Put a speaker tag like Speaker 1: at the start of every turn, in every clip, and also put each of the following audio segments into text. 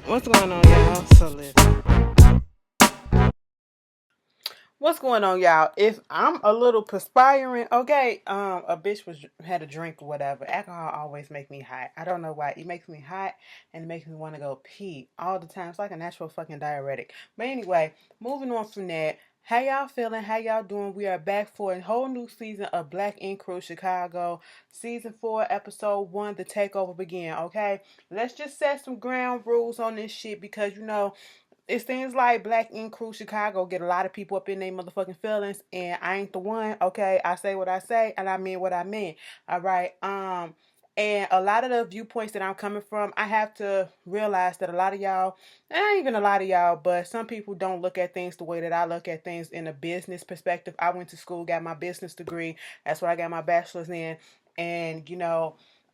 Speaker 1: What's going on, y'all? So listen. What's going on, y'all? If I'm a little perspiring, okay, a bitch was had a drink or whatever. Alcohol always make me hot. I don't know why. It makes me hot and it makes me want to go pee all the time. It's like a natural fucking diuretic. But anyway, moving on from that. How y'all feeling? How y'all doing? We are back for a whole new season of Black Ink Crew Chicago. Season 4, episode 1, the takeover began, okay? Let's just set some ground rules on this shit because it seems like Black Ink Crew Chicago get a lot of people up in their motherfucking feelings, and I ain't the one. Okay, I say what I say, and I mean what I mean. All right. And a lot of the viewpoints that I'm coming from, I have to realize that a lot of y'all, not even a lot of y'all, but some people don't look at things the way that I look at things in a business perspective. I went to school, got my business degree. That's what I got my bachelor's in, and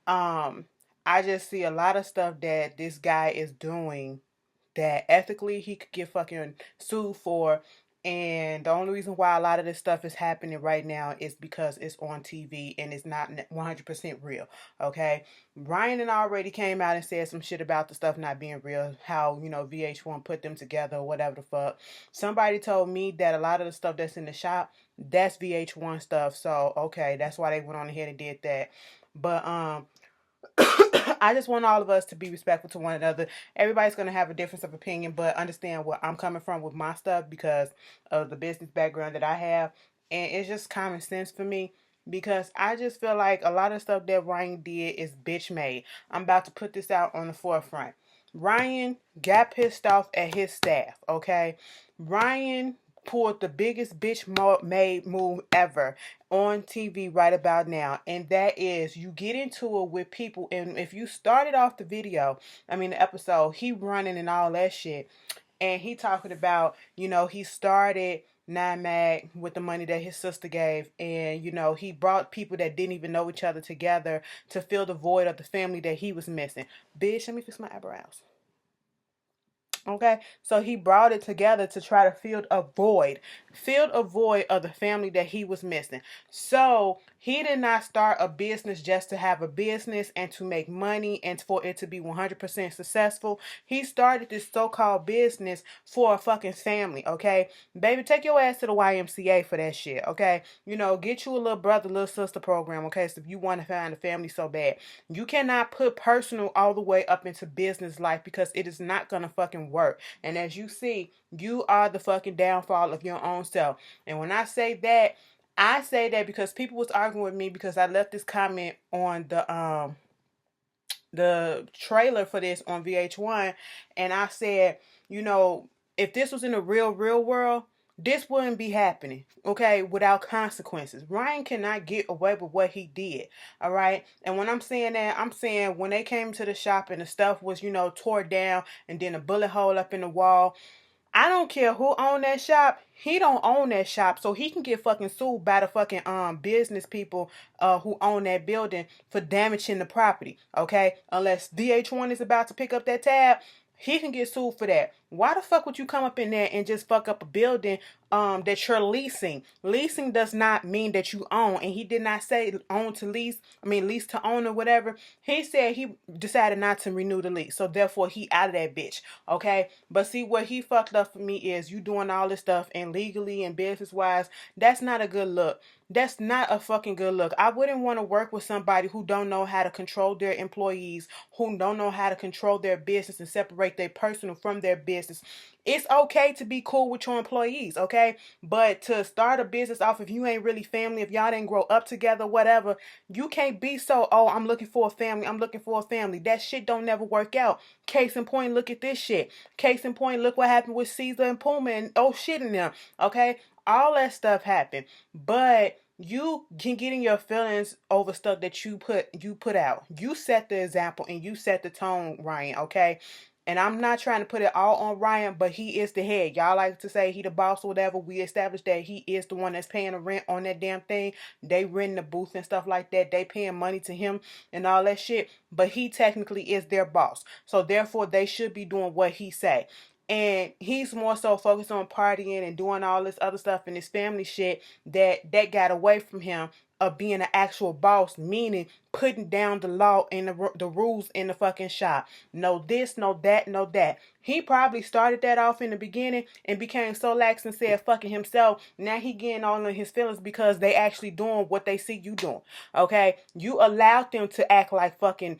Speaker 1: um, I just see a lot of stuff that this guy is doing that ethically he could get fucking sued for. And the only reason why a lot of this stuff is happening right now is because it's on TV and it's not 100% real. Okay. Ryan and already came out and said some shit about the stuff not being real. How, VH1 put them together or whatever the fuck. Somebody told me that a lot of the stuff that's in the shop, that's VH1 stuff. So, okay. That's why they went on ahead and did that. But, I just want all of us to be respectful to one another. Everybody's going to have a difference of opinion, but understand where I'm coming from with my stuff because of the business background that I have. And it's just common sense for me because I just feel like a lot of stuff that Ryan did is bitch made. I'm about to put this out on the forefront. Ryan got pissed off at his staff, okay? Ryan pulled the biggest bitch made move ever on TV right about now, and that is you get into it with people. And if you started off the episode, he running and all that shit, and he talking about, he started Nine Mag with the money that his sister gave, and he brought people that didn't even know each other together to fill the void of the family that he was missing. Bitch, let me fix my eyebrows. Okay, so he brought it together to try to fill a void of the family that he was missing. So he did not start a business just to have a business and to make money and for it to be 100% successful. He started this so-called business for a fucking family. Okay, baby, take your ass to the YMCA for that shit. Okay, get you a little brother, little sister program. Okay, so if you want to find a family so bad, you cannot put personal all the way up into business life because it is not gonna fucking work. And as you see, you are the fucking downfall of your own self. And when I say that because people was arguing with me because I left this comment on the trailer for this on VH1, and I said, if this was in the real world, this wouldn't be happening, okay, without consequences. Ryan cannot get away with what he did, all right? And when I'm saying that, I'm saying when they came to the shop and the stuff was, tore down and then a bullet hole up in the wall, I don't care who owned that shop. He don't own that shop, so he can get fucking sued by the fucking business people who own that building for damaging the property. Okay, unless VH1 is about to pick up that tab, he can get sued for that. Why the fuck would you come up in there and just fuck up a building that you're leasing? Leasing does not mean that you own, and he did not say own to lease. I mean lease to own or whatever. He said he decided not to renew the lease, so therefore he out of that bitch. Okay, but see what he fucked up for me is you doing all this stuff and legally and business wise. That's not a good look. That's not a fucking good look. I wouldn't want to work with somebody who don't know how to control their employees, who don't know how to control their business and separate their personal from their business. It's okay to be cool with your employees, okay? But to start a business off, if you ain't really family, if y'all didn't grow up together, whatever, you can't be so, oh, I'm looking for a family. I'm looking for a family. That shit don't never work out. Case in point, look at this shit. Case in point, look what happened with Caesar and Puma and oh shit in them, okay? All that stuff happened. But you can get in your feelings over stuff that you put out. You set the example and you set the tone, Ryan, okay? And I'm not trying to put it all on Ryan, but he is the head. Y'all like to say he the boss or whatever. We established that he is the one that's paying the rent on that damn thing. They rent the booth and stuff like that. They paying money to him and all that shit. But he technically is their boss. So therefore they should be doing what he say. And he's more so focused on partying and doing all this other stuff and his family shit that got away from him of being an actual boss, meaning putting down the law and the rules in the fucking shop. No this, no that, no that. He probably started that off in the beginning and became so lax and said fucking himself. Now he getting all in his feelings because they actually doing what they see you doing. Okay? You allowed them to act like fucking,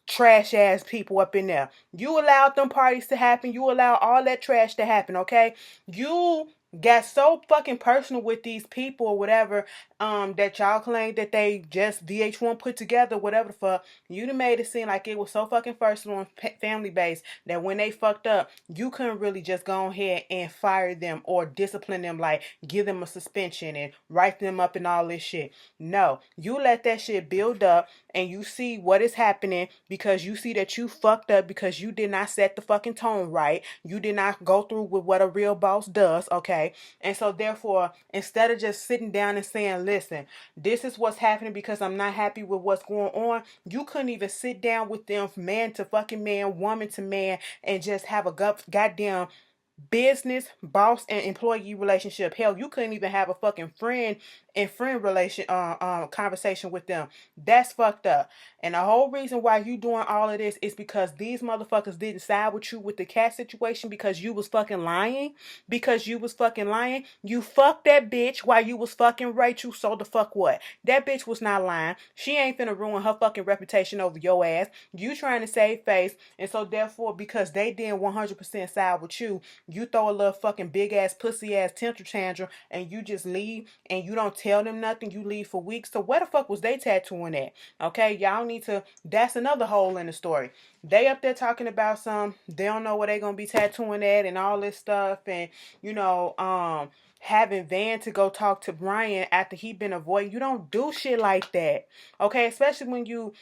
Speaker 1: trash ass people up in there. You allowed them parties to happen. You allowed all that trash to happen, okay? You got so fucking personal with these people or whatever, that y'all claim that they just VH1 put together, whatever the fuck. You done made it seem like it was so fucking personal and family based that when they fucked up, you couldn't really just go ahead and fire them or discipline them, like give them a suspension and write them up and all this shit. No, you let that shit build up and you see what is happening because you see that you fucked up because you did not set the fucking tone right. You did not go through with what a real boss does, okay? And so therefore, instead of just sitting down and saying, listen, this is what's happening because I'm not happy with what's going on, you couldn't even sit down with them man to fucking man, woman to man, and just have a goddamn business boss and employee relationship. Hell, you couldn't even have a fucking friend and friend relation conversation with them. That's fucked up. And the whole reason why you doing all of this is because these motherfuckers didn't side with you with the cat situation because you was fucking lying. Because you was fucking lying. You fucked that bitch while you was fucking Rachel. So the fuck what? That bitch was not lying. She ain't finna ruin her fucking reputation over your ass. You trying to save face. And so therefore, because they didn't 100% side with you, you throw a little fucking big ass pussy ass temper tantrum and you just leave and you don't tell them nothing. You leave for weeks. So where the fuck was they tattooing at? Okay, y'all need to. That's another hole in the story. They up there talking about they don't know where they gonna be tattooing at and all this stuff, and having Van to go talk to Brian after he been avoiding. You don't do shit like that. Okay, especially when you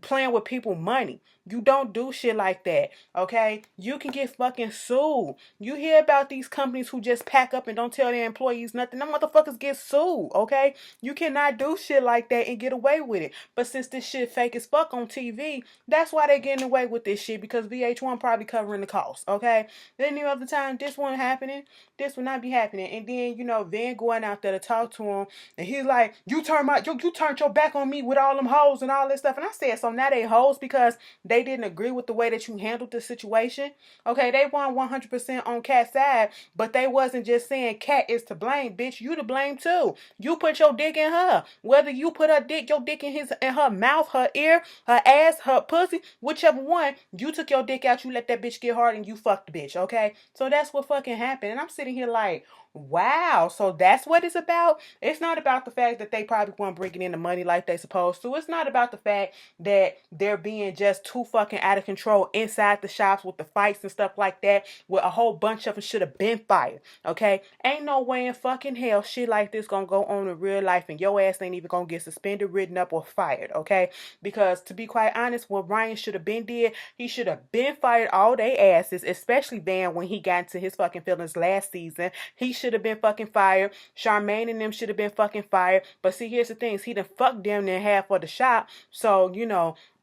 Speaker 1: playing with people money. You don't do shit like that. Okay, you can get fucking sued. You hear about these companies who just pack up and don't tell their employees nothing. Them motherfuckers get sued. Okay, you cannot do shit like that and get away with it. But since this shit fake as fuck on TV, that's why they getting away with this shit, because VH1 probably covering the cost. Okay, any other time this wasn't happening, this would not be happening. And then Van going out there to talk to him, and he's like, you turned your back on me with all them hoes and all this stuff. And I said, so now they hoes because they didn't agree with the way that you handled the situation. Okay, they weren't 100% on Cat's side, but they wasn't just saying Cat is to blame, bitch. You to blame too. You put your dick in her. Whether you put your dick in her mouth, her ear, her ass, her pussy, whichever one, you took your dick out, you let that bitch get hard, and you fucked the bitch. Okay, so that's what fucking happened. And I'm sitting here like, wow, so that's what it's about. It's not about the fact that they probably weren't bringing in the money like they supposed to. It's not about the fact that they're being just too fucking out of control inside the shops with the fights and stuff like that, where a whole bunch of them should have been fired. Okay, ain't no way in fucking hell shit like this gonna go on in real life, and your ass ain't even gonna get suspended, written up, or fired. Okay, because to be quite honest, what Ryan should have been did, he should have been fired all they asses, especially Van when he got into his fucking feelings last season. He should have been fucking fired. Charmaine and them should have been fucking fired. But see, here's the thing. He done fucked them in half of the shop. So,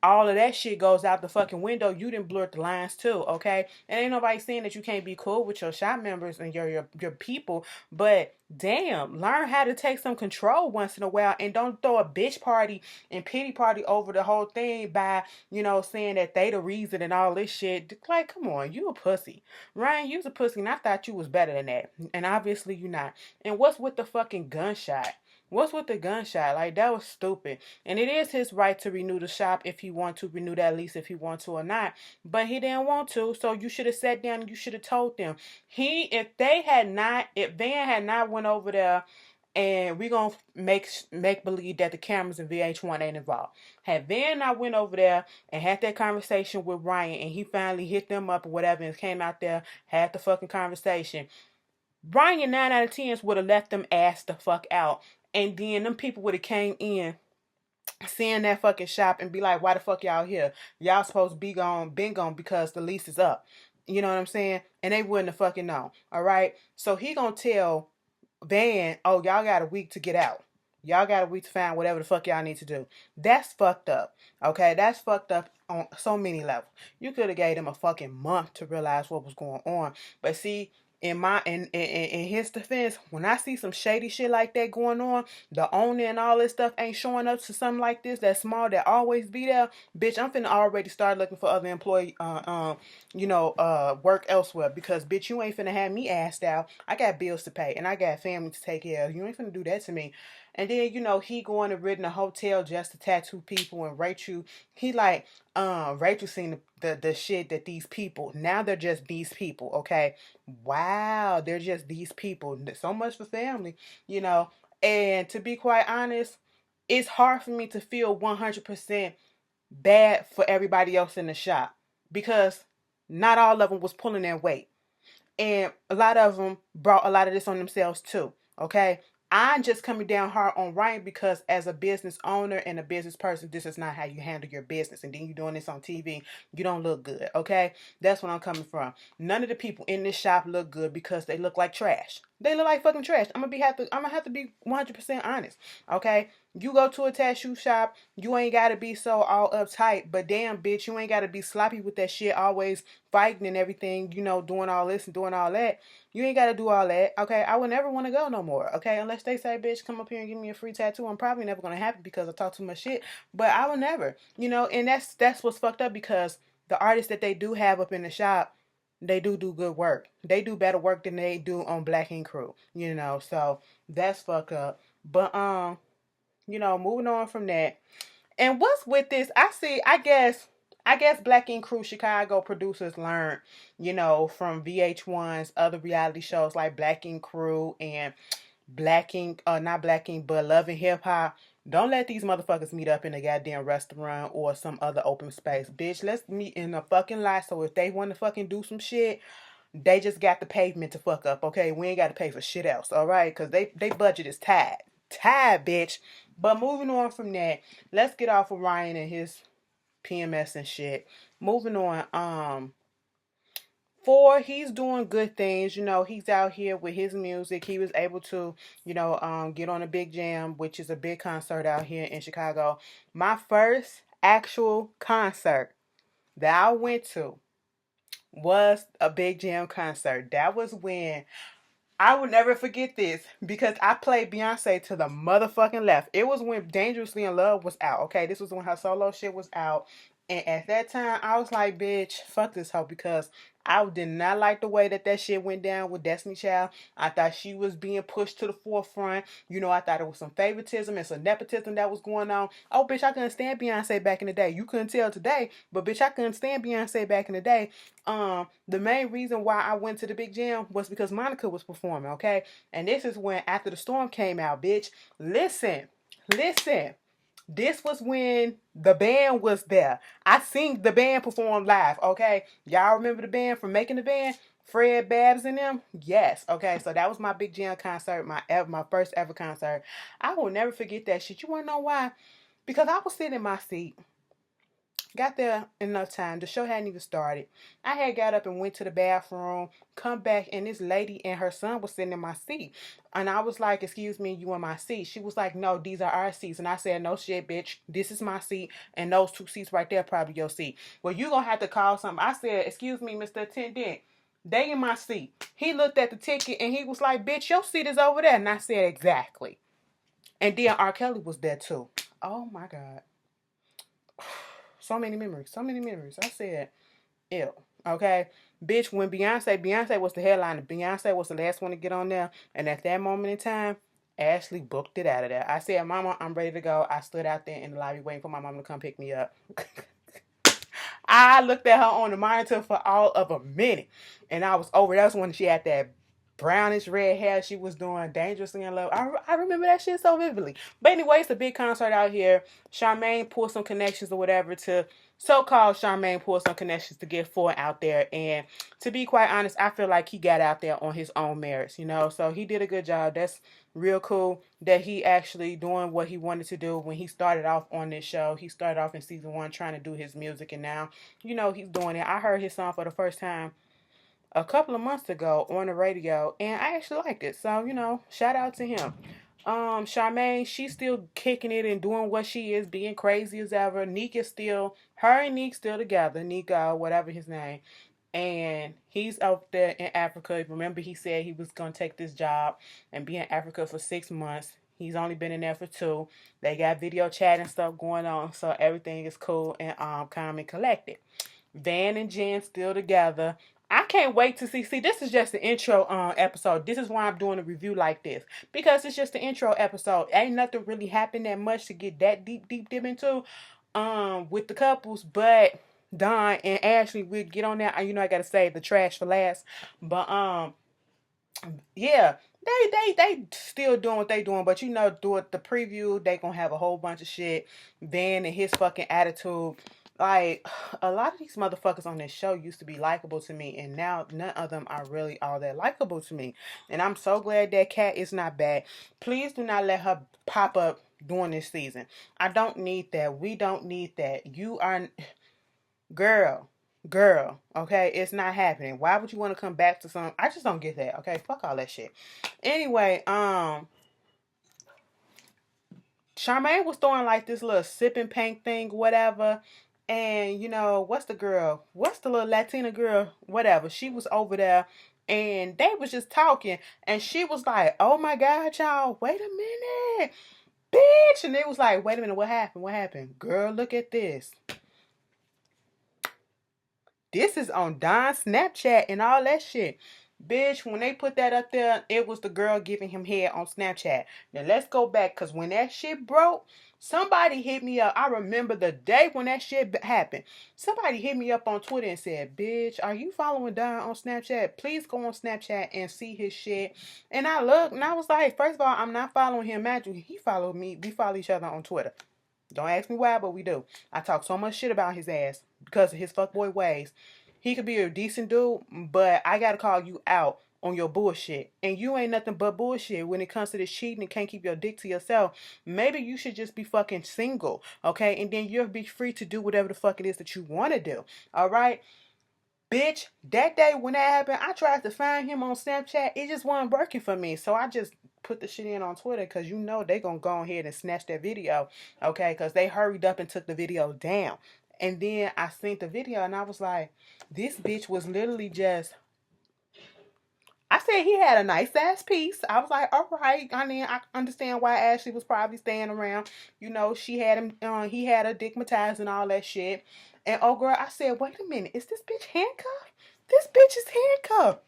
Speaker 1: all of that shit goes out the fucking window. You didn't blur the lines too, okay? And ain't nobody saying that you can't be cool with your shop members and your people. But damn, learn how to take some control once in a while, and don't throw a bitch party and pity party over the whole thing by, saying that they the reason and all this shit. Like, come on, you a pussy. Ryan, you's a pussy, and I thought you was better than that. And obviously you not. And what's with the fucking gunshot? What's with the gunshot? Like, that was stupid. And it is his right to renew the shop if he want to, renew that lease if he want to or not. But he didn't want to, so you should have sat down and you should have told them. If Van had not went over there and we gonna make believe that the cameras in VH1 ain't involved. Had Van not went over there and had that conversation with Ryan, and he finally hit them up or whatever and came out there, had the fucking conversation, Ryan 9 out of 10 would have left them ass the fuck out. And then them people would have came in, seeing that fucking shop, and be like, why the fuck y'all here? Y'all supposed to been gone because the lease is up. You know what I'm saying? And they wouldn't have fucking known. Alright? So he gonna tell Van, oh, y'all got a week to get out. Y'all got a week to find whatever the fuck y'all need to do. That's fucked up. Okay? That's fucked up on so many levels. You could have gave them a fucking month to realize what was going on. But see, in his defense, when I see some shady shit like that going on, the owner and all this stuff ain't showing up to something like this that's small that always be there, bitch, I'm finna already start looking for other employee work elsewhere, because bitch, you ain't finna have me assed out. I got bills to pay and I got family to take care of. You ain't finna do that to me. And then, he going to rent a hotel just to tattoo people and Rachel. He like, Rachel seen the shit that these people, now they're just these people, okay? Wow, they're just these people. So much for family, you know. And to be quite honest, it's hard for me to feel 100% bad for everybody else in the shop, because not all of them was pulling their weight. And a lot of them brought a lot of this on themselves too. Okay. I'm just coming down hard on Ryan because as a business owner and a business person, this is not how you handle your business. And then you're doing this on TV. You don't look good. Okay. That's what I'm coming from. None of the people in this shop look good because they look like trash. They look like fucking trash. I'm gonna have to be 100% honest. Okay. You go to a tattoo shop, you ain't gotta be so all uptight, but damn bitch, you ain't gotta be sloppy with that shit, always fighting and everything, doing all this and doing all that. You ain't gotta do all that. Okay. I would never want to go no more. Okay. Unless they say, bitch, come up here and give me a free tattoo. I'm probably never gonna happen because I talk too much shit. But I would never. And that's what's fucked up, because the artists that they do have up in the shop, they do good work. They do better work than they do on Black Ink Crew. So that's fucked up. But moving on from that. And what's with this? I guess Black Ink Crew Chicago producers learned, from VH1's other reality shows like Black Ink Crew and Black Ink, not Black Ink, but Love and Hip Hop. Don't let these motherfuckers meet up in a goddamn restaurant or some other open space. Bitch, let's meet in a fucking lot. So if they want to fucking do some shit, they just got the pavement to fuck up, okay? We ain't got to pay for shit else, all right? Because they budget is tied. Tied, bitch. But moving on from that, let's get off of Ryan and his PMS and shit. Moving on, he's doing good things. He's out here with his music. He was able to, get on a big jam, which is a big concert out here in Chicago. My first actual concert that I went to was a big jam concert. That was when I will never forget this, because I played Beyonce to the motherfucking left. It was when Dangerously in Love was out, okay? This was when her solo shit was out. And at that time, I was like, bitch, fuck this hoe, because I did not like the way that shit went down with Destiny Child. I thought she was being pushed to the forefront. I thought it was some favoritism and some nepotism that was going on. Oh, bitch, I couldn't stand Beyonce back in the day. You couldn't tell today, but bitch, I couldn't stand Beyonce back in the day. The main reason why I went to the big jam was because Monica was performing, okay? And this is when After the Storm came out, bitch. Listen. This was when the band was there. I seen the band perform live, okay? Y'all remember the band from Making the Band? Fred Babs and them? Yes. Okay, so that was my big jam concert, my first ever concert. I will never forget that shit. You wanna know why? Because I was sitting in my seat. Got there enough time. The show hadn't even started. I had got up and went to the bathroom, come back, and this lady and her son was sitting in my seat. And I was like, excuse me, you in my seat? She was like, no, these are our seats. And I said, no shit, bitch. This is my seat. And those two seats right there are probably your seat. Well, you going to have to call something. I said, excuse me, Mr. Attendant. They in my seat. He looked at the ticket and he was like, bitch, your seat is over there. And I said, exactly. And then R. Kelly was there too. Oh, my God. So many memories. I said, ew. Okay. Bitch, when Beyonce was the headliner. Beyonce was the last one to get on there. And at that moment in time, Ashley booked it out of there. I said, Mama, I'm ready to go. I stood out there in the lobby waiting for my mom to come pick me up. I looked at her on the monitor for all of a minute. And I was over. That's when she had that brownish red hair she was doing Dangerously in Love. I remember that shit so vividly. But anyway, it's a big concert out here. Charmaine pulled some connections or whatever to so-called Charmaine pulled some connections to get Ford out there. And to be quite honest, I feel like he got out there on his own merits, So he did a good job. That's real cool that he actually doing what he wanted to do when he started off on this show. He started off in season 1 trying to do his music, and now, he's doing it. I heard his song for the first time a couple of months ago on the radio, and I actually liked it. So, shout out to him. Charmaine, she's still kicking it and doing what she is, being crazy as ever. Neek is still, her and Neek still together. Nico, whatever his name. and he's out there in Africa. Remember, he said he was gonna take this job and be in Africa for 6 months. He's only been in there for 2. They got video chat and stuff going on, so everything is cool and calm and collected. Van and Jen still together. I can't wait to see. See, this is just the intro episode. This is why I'm doing a review like this, because it's just the intro episode. Ain't nothing really happened that much to get that deep into with the couples, but Don and Ashley will get on there. You know, I gotta say the trash for last, but yeah, they still doing what they doing, but you know, do it the preview. They gonna have a whole bunch of shit. Van and his fucking attitude. Like, a lot of these motherfuckers on this show used to be likable to me, and now none of them are really all that likable to me. And I'm so glad that Cat is not bad. Please do not let her pop up during this season. I don't need that. We don't need that. You are, girl, okay? It's not happening. Why would you want to come back to some? I just don't get that, okay? Fuck all that shit. Anyway, Charmaine was throwing like this little sipping paint thing, whatever. And you know, what's the girl? What's the little Latina girl? Whatever. She was over there and they was just talking. And she was like, oh my God, y'all, wait a minute. Bitch. And it was like, wait a minute, what happened? What happened? Girl, look at this. This is on Don's Snapchat and all that shit. Bitch, when they put that up there, it was the girl giving him head on Snapchat. Now let's go back, because when that shit broke, somebody hit me up. I remember the day when that shit happened. Somebody hit me up on Twitter and said, bitch, are you following Don on Snapchat? Please go on Snapchat and see his shit. And I looked and I was like, first of all, I'm not following him. Imagine he followed me. We follow each other on Twitter. Don't ask me why, but we do. I talk so much shit about his ass because of his fuckboy ways. He could be a decent dude, but I gotta call you out on your bullshit. And you ain't nothing but bullshit when it comes to this cheating and can't keep your dick to yourself. Maybe you should just be fucking single, okay? And then you'll be free to do whatever the fuck it is that you want to do, all right? Bitch, that day when that happened, I tried to find him on Snapchat. It just wasn't working for me. So I just put the shit in on Twitter, because you know they gonna go ahead and snatch that video, okay? Because they hurried up and took the video down. And then I seen the video and I was like, this bitch was literally just, I said he had a nice ass piece. I was like, all right. I mean, I understand why Ashley was probably staying around. You know, she had him, he had her digmatized and all that shit. And oh girl, I said, wait a minute, is this bitch handcuffed? This bitch is handcuffed.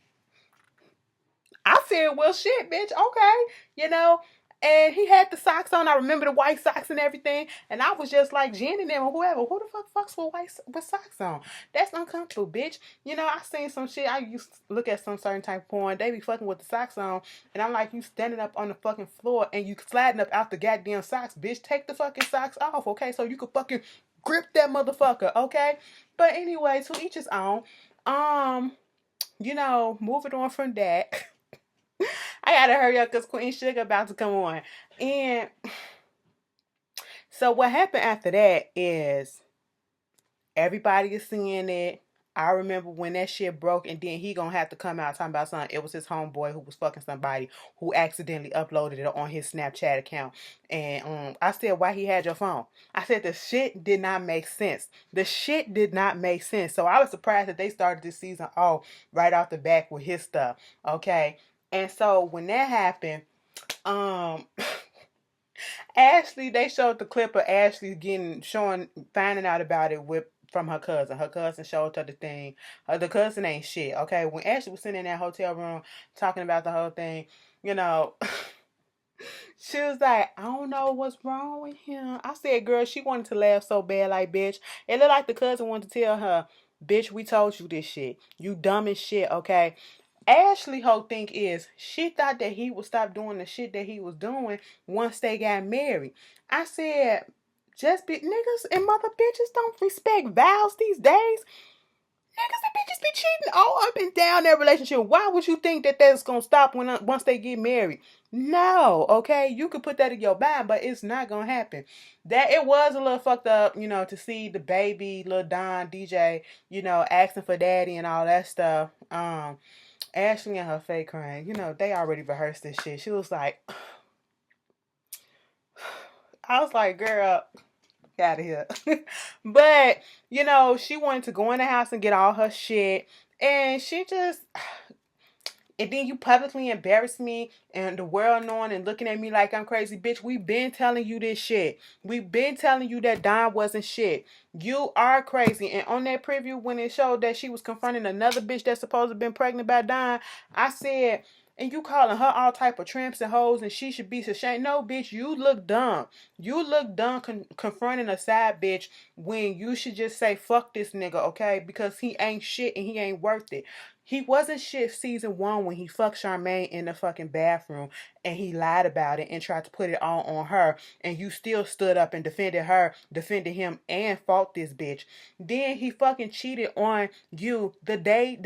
Speaker 1: I said, well, shit, bitch, okay, you know. And he had the socks on. I remember the white socks and everything. And I was just like, Jen and them or whoever, who the fuck fucks with socks on? That's uncomfortable, bitch. You know, I seen some shit. I used to look at some certain type of porn. They be fucking with the socks on. And I'm like, you standing up on the fucking floor and you sliding up out the goddamn socks, bitch. Take the fucking socks off, okay? So you could fucking grip that motherfucker, okay? But anyway, to each his own. You know, moving on from that. I gotta hurry up because Queen Sugar about to come on. And so what happened after that is everybody is seeing it. I remember when that shit broke, and then he gonna have to come out talking about something. It was his homeboy who was fucking somebody who accidentally uploaded it on his Snapchat account. And I said, why he had your phone? I said the shit did not make sense. The shit did not make sense. So I was surprised that they started this season off right off the back with his stuff. Okay. And so when that happened, Ashley, they showed the clip of Ashley finding out about it from her cousin. Her cousin showed her the thing. The cousin ain't shit, okay? When Ashley was sitting in that hotel room talking about the whole thing, you know, she was like, I don't know what's wrong with him. I said, girl, she wanted to laugh so bad, like, bitch. It looked like the cousin wanted to tell her, bitch, we told you this shit. You dumb as shit, okay? Ashley whole thing is she thought that he would stop doing the shit that he was doing once they got married. I said, just be niggas and mother bitches don't respect vows these days. Niggas and bitches be cheating all up and down their relationship. Why would you think that that's gonna stop once they get married? No, okay, you could put that in your mind, but it's not gonna happen. That it was a little fucked up, you know, to see the baby, little Don DJ, you know, asking for daddy and all that stuff. Ashley and her fake crying, you know, they already rehearsed this shit. She was like, I was like, girl, get out of here. But, you know, she wanted to go in the house and get all her shit. And she just, and then you publicly embarrass me and the world knowing and looking at me like I'm crazy. Bitch, we been telling you this shit. We been telling you that Don wasn't shit. You are crazy. And on that preview, when it showed that she was confronting another bitch that's supposed to have been pregnant by Don, I said, and you calling her all type of tramps and hoes and she should be ashamed. No, bitch, you look dumb. You look dumb confronting a side bitch when you should just say, fuck this nigga, okay? Because he ain't shit and he ain't worth it. He wasn't shit season 1 when he fucked Charmaine in the fucking bathroom and he lied about it and tried to put it all on her. And you still stood up and defended her, defended him, and fought this bitch. Then he fucking cheated on you the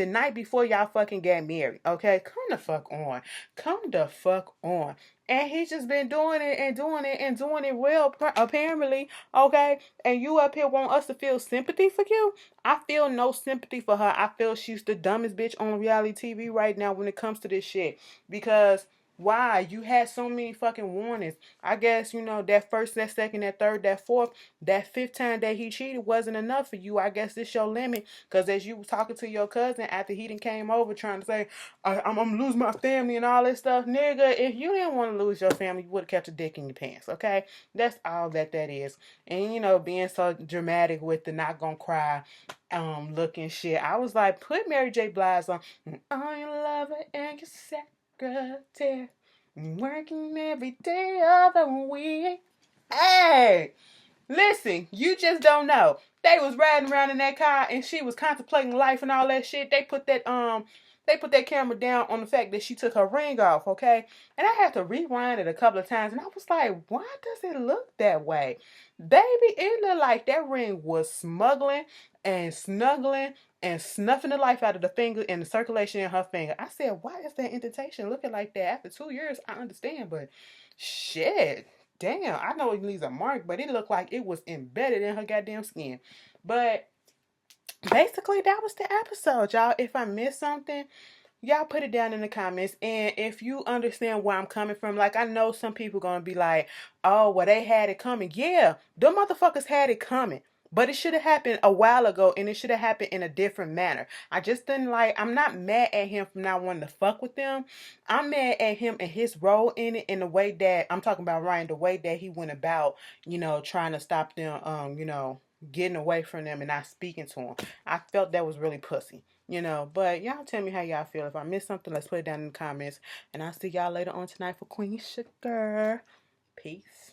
Speaker 1: night before y'all fucking got married. Okay? Come the fuck on. Come the fuck on. And he's just been doing it and doing it and doing it well, apparently. Okay? And you up here want us to feel sympathy for you? I feel no sympathy for her. I feel she's the dumbest bitch on reality TV right now when it comes to this shit. Because why? You had so many fucking warnings. I guess, that first, that second, that third, that fourth, that fifth time that he cheated wasn't enough for you. I guess this your limit. Because as you was talking to your cousin after he done came over trying to say, I'm losing my family and all this stuff. Nigga, if you didn't want to lose your family, you would have kept a dick in your pants, okay? That's all that is. And, being so dramatic with the not gonna cry looking shit. I was like, put Mary J. Blige on. I'm your lover and your secretary. Working every day of the week. Hey! Listen, you just don't know. They was riding around in that car and she was contemplating life and all that shit. They put that camera down on the fact that she took her ring off, okay? And I had to rewind it a couple of times and I was like, why does it look that way? Baby, it looked like that ring was smuggling and snuggling and snuffing the life out of the finger and the circulation in her finger. I said, why is that indentation looking like that? After 2 years, I understand, but shit. Damn, I know it leaves a mark, but it looked like it was embedded in her goddamn skin. But basically, that was the episode, y'all. If I missed something, y'all put it down in the comments. And if you understand where I'm coming from, like, I know some people gonna be like, oh, well, they had it coming. Yeah, them motherfuckers had it coming. But it should have happened a while ago, and it should have happened in a different manner. I just didn't like, I'm not mad at him for not wanting to fuck with them. I'm mad at him and his role in it, in the way that, I'm talking about Ryan, the way that he went about, trying to stop them, getting away from them and not speaking to them. I felt that was really pussy. But y'all tell me how y'all feel. If I missed something, let's put it down in the comments. And I'll see y'all later on tonight for Queen Sugar. Peace.